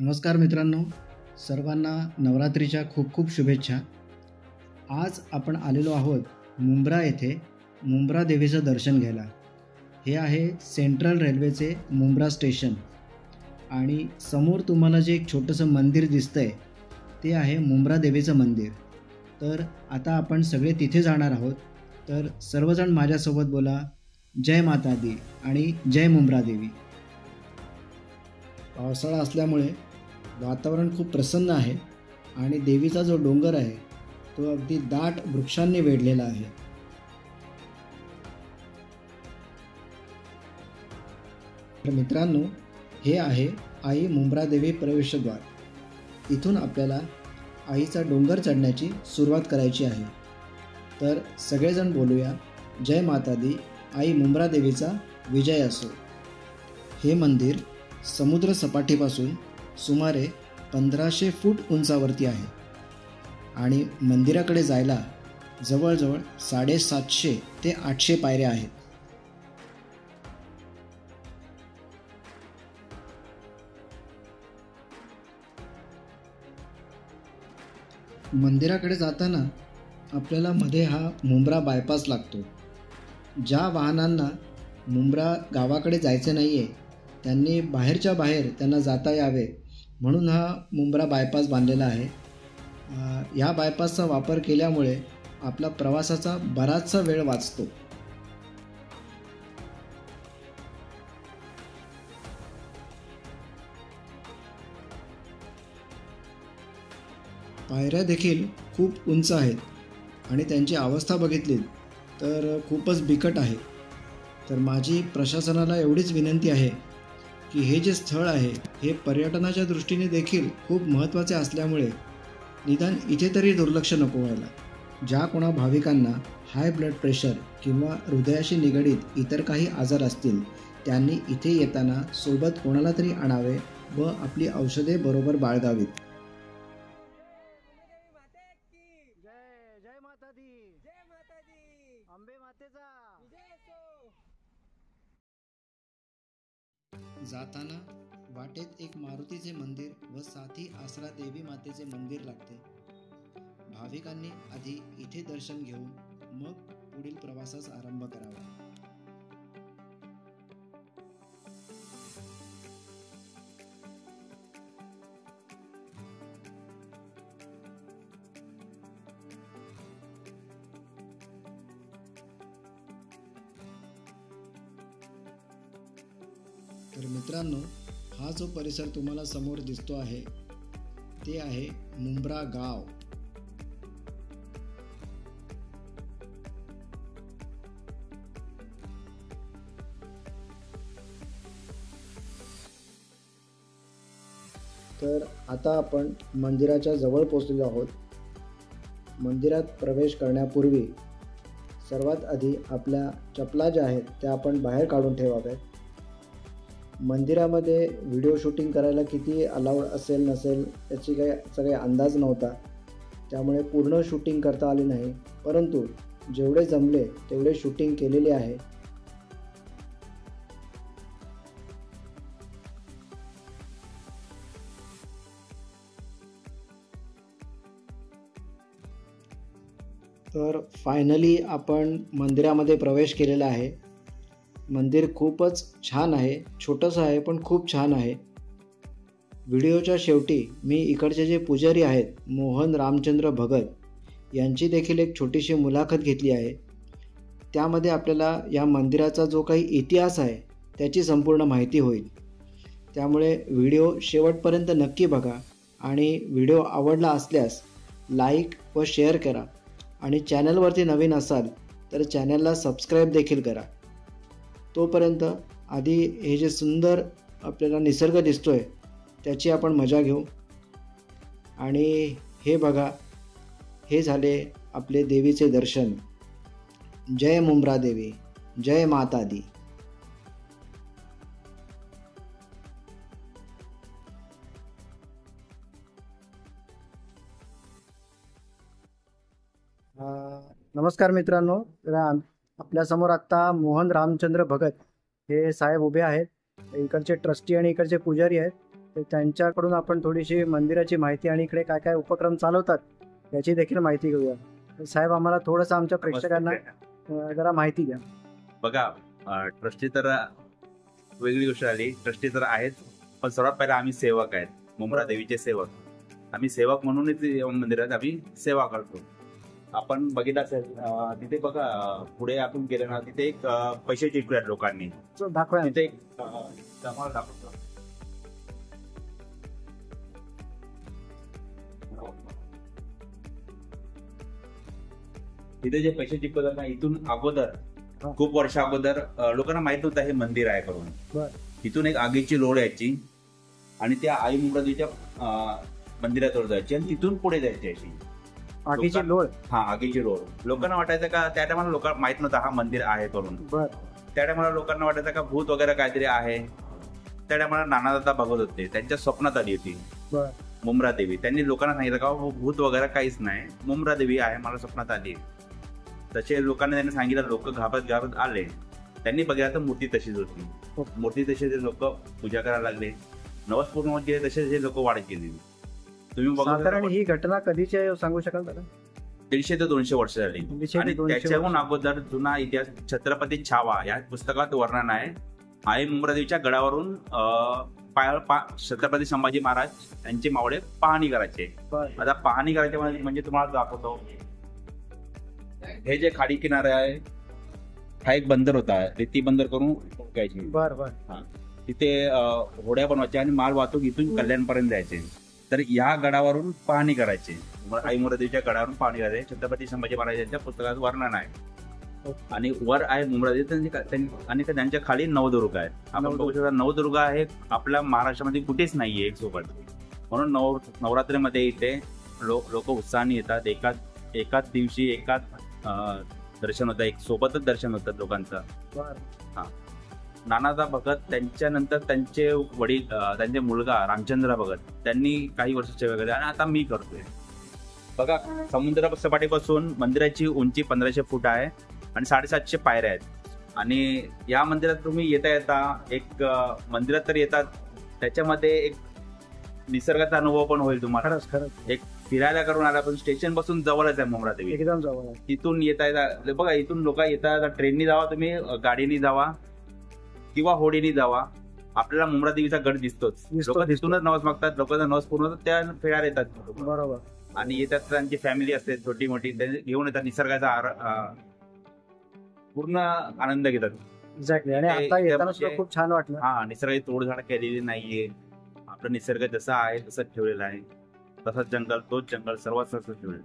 नमस्कार मित्रांनो, सर्वांना नवरात्रीच्या खूप खूप शुभेच्छा. आज आपण आलेलो आहोत मुंब्रा येथे मुंब्रा देवीचं दर्शन घ्यायला. हे आहे सेंट्रल रेल्वेचे मुंब्रा स्टेशन आणि समोर तुम्हाला जे एक छोटंसं मंदिर दिसतंय ते आहे मुंब्रा देवीचं मंदिर. तर आता आपण सगळे तिथे जाणार आहोत. तर सर्वजण माझ्यासोबत बोला, जय माता दी आणि जय मुंब्रा देवी. पावसाळा असल्यामुळे वातावरण खूप प्रसन्न आहे आणि देवीचा जो डोंगर आहे तो अगदी दाट वृक्षांनी वेढलेला आहे. तर मित्रांनो, हे आहे आई मुंब्रा देवी प्रवेशद्वार. इथून आपल्याला आईचा डोंगर चढण्याची सुरुवात करायची आहे. तर सगळेजण बोलूया, जय माता दी, आई मुंब्रा देवीचा विजय असो. हे मंदिर समुद्र सपाटीपासून सुमारे 1500 फूट उंचावरती आहे आणि मंदिराकडे जायला जवळजवळ 750 ते 800 पायऱ्या आहेत. मंदिराकडे जाताना आपल्याला मध्ये हा मुंब्रा बायपास लागतो. ज्या वाहनांना मुंब्रा गावाकडे जायचे नाही आहे त्यांनी बाहेरच्या बाहेर त्यांना जाता यावे म्हणून हा मुंब्रा बायपास बांधलेला आहे. ह्या बायपासचा वापर केल्यामुळे आपला प्रवासाचा बराचसा वेळ वाचतो. पायऱ्या देखील खूप उंच आहेत आणि त्यांची अवस्था बघितली तर खूपच बिकट आहे. तर माझी प्रशासनाला एवढीच विनंती आहे की हे जे स्थळ आहे हे पर्यटनाच्या दृष्टीने देखील खूप महत्त्वाचे असल्यामुळे निदान इथे तरी दुर्लक्ष नको व्हायला. ज्या कोणा भाविकांना हाय ब्लड प्रेशर किंवा हृदयाशी निगडीत इतर काही आजार असतील त्यांनी इथे येताना सोबत कोणाला तरी आणावे व आपली औषधे बरोबर बाळगावीत. जय माता दी, जय माता दी, अंबे मातेचा विजय असो. जाताना वाटेत एक मारुतीचे मंदिर व साथी आसरा देवी मातेचे मंदिर लागते. भाविकांनी आधी इथे दर्शन घेऊन मग पुढील प्रवासास आरंभ करावा. तर मित्रांनो, हा जो परिसर तुम्हाला समोर दिसतो आहे ते आहे मुंब्रा गाव. तर आता आपण मंदिराच्या जवळ पोहोचलेलो आहोत. मंदिरात प्रवेश करण्यापूर्वी सर्वात आधी आपल्या चपला ज्या आहेत त्या आपण बाहेर काढून ठेवाव्यात. मंदिरामध्ये व्हिडिओ शूटिंग करायला किती अलाउड असेल नसेल याची काही अंदाज नव्हता, त्यामुळे पूर्ण शूटिंग करता आले नाही, परंतु जेवढे जमले तेवढे शूटिंग केलेले आहे. तर फायनली आपण मंदिरामध्ये प्रवेश केलेला आहे. मंदिर खूपच छान आहे, छोटंसं आहे पण खूप छान आहे. व्हिडिओच्या शेवटी मी इकडचे जे पुजारी आहेत मोहन रामचंद्र भगत यांची देखील एक छोटीशी मुलाखत घेतली आहे. त्यामध्ये आपल्याला या मंदिराचा जो काही इतिहास आहे त्याची संपूर्ण माहिती होईल. त्यामुळे व्हिडिओ शेवटपर्यंत नक्की बघा आणि व्हिडिओ आवडला असल्यास लाईक व शेअर करा आणि चॅनलवरती नवीन असाल तर चॅनलला सबस्क्राईब देखील करा. तोपर्यंत आधी हे जे सुंदर आपल्याला निसर्ग दिसतोय त्याची आपण मजा घेऊ. आणि हे बघा, हे झाले आपले देवीचे दर्शन. जय मुंब्रा देवी, जय माता दी. नमस्कार मित्रांनो, आपल्यासमोर आत्ता मोहन रामचंद्र भगत हे साहेब उभे आहेत. इकडचे ट्रस्टी आणि इकडचे पुजारी आहेत. ते त्यांच्याकडून आपण थोडीशी मंदिराची माहिती आणि इकडे काय काय उपक्रम चालवतात याची देखील माहिती घेऊया. तर साहेब, आम्हाला थोडंसं आमच्या प्रेक्षकांना जरा माहिती द्या. बघा, ट्रस्टी तर वेगळी गोष्ट आली. ट्रस्टी तर आहेत, पण सर्वात पहिला आम्ही सेवक आहेत, मुंब्रा देवीचे सेवक. आम्ही सेवक म्हणूनच मंदिरात आम्ही सेवा करतो. आपण बघितलं असेल तिथे बघा, पुढे आपण गेलो ना, तिथे एक पैसे चिकवूयात लोकांनी. दाखवा. तिथे एक जमाल दाखवतो. तिथे जे पैसे चिकवतात ना, इथून अगोदर खूप वर्ष अगोदर लोकांना माहित नव्हतं हे मंदिर आहे करून. तिथून एक आगीची लोळ यायची आणि त्या आई मुंब्रादेवीच्या मंदिराजवळ जायची आणि तिथून पुढे जायची अशी आगीची लोळ. हा, आगीची लोळ. लोकांना वाटायचं का त्या टायमाला लोकांना माहित नव्हतं हा मंदिर आहे करून. त्या टायमाला लोकांना वाटायचं का भूत वगैरे काहीतरी आहे. त्या टायमाला नानादादा बघत होते, त्यांच्या स्वप्नात आली होती मुंब्रा देवी. त्यांनी लोकांना सांगितलं का भूत वगैरे काहीच नाही, मुंब्रा देवी आहे, मला स्वप्नात आली. तसे लोकांना त्यांनी सांगितलं, लोक घाबरत आले. त्यांनी बघितलं तर मूर्ती तशीच होती. मूर्ती तशी लोक पूजा करायला लागले. नवस पूर्ण होत गेले, तसे लोक वाढत गेले. तुम्ही साधारण ही घटना कधीची आहे सांगू शकाल दादा? 150 ते 200 वर्ष झाली. आणि त्याच्याहून अगोदर जुना इतिहास छत्रपती छावा या पुस्तकात वर्णन आहे. आई मुंब्रादेवीच्या गडावरून छत्रपती संभाजी महाराज यांचे मावळे पाहणी करायचे. आता पाहणी करायचे म्हणजे तुम्हाला दाखवतो, हे जे खाडी किनारे आहे, हा एक बंदर होता, रेती बंदर करून घ्यायची. तिथे होड्या बनवायच्या आणि माल वाहतूक इथून कल्याणपर्यंत जायचे. तर या गडावरून पाहणी करायचे, आई मुंब्रादेवीच्या गडावरून पाहणी करायचे. छत्रपती संभाजी महाराज यांच्या पुस्तकात वर्णन आहे. आणि वर आहे मुंब्रादेवी आणि त्यांच्या खाली नवदुर्ग आहे. आपण बघू शकता, नवदुर्ग आहे आपल्या महाराष्ट्रामध्ये कुठेच नाहीये एक सोबत. म्हणून नवरात्रीमध्ये इथे लोक उत्साहाने येतात. एकाच दिवशी एकाच दर्शन होतं, एक सोबतच दर्शन होतं लोकांचं. हा, नानादा भगत, त्यांच्यानंतर त्यांचे वडील, त्यांचे मुलगा रामचंद्र भगत, त्यांनी काही वर्ष सेवा केली आणि आता मी करतोय. बघा, समुद्र सपाटीपासून मंदिराची उंची 1500 फूट आहे आणि 750 पायऱ्या आहेत. आणि या मंदिरात तुम्ही येता एक मंदिरात तर येतात, त्याच्यामध्ये एक निसर्गाचा अनुभव पण होईल तुम्हाला. एक फिरायला करून आला, पण स्टेशन पासून जवळच आहे मुंब्रा देवी, एकदम जवळ. तिथून येता बघा, इथून लोक येतात, ट्रेननी जावा तुम्ही, गाडीनी जावा किंवा होडीनी जावा, आपल्याला मुंब्रा देवीचा गड दिसतोच. लोक तिथूनच नवस मागतात, लोकांचा नवस पूर्ण होतात, त्या फिरायला येतात. बरोबर. आणि येतात, त्यांची फॅमिली असते छोटी मोठी, घेऊन येतात, निसर्गाचा पूर्ण आनंद घेतात. एक्झॅक्टली. आणि आता येताना सुद्धा खूप छान वाटलं. हा, निसर्गाची तोडझाड केलेली नाहीये, आपला निसर्ग जसा आहे तसंच ठेवलेला आहे. तसंच जंगल, तोच जंगल, सर्वात ठेवलेला.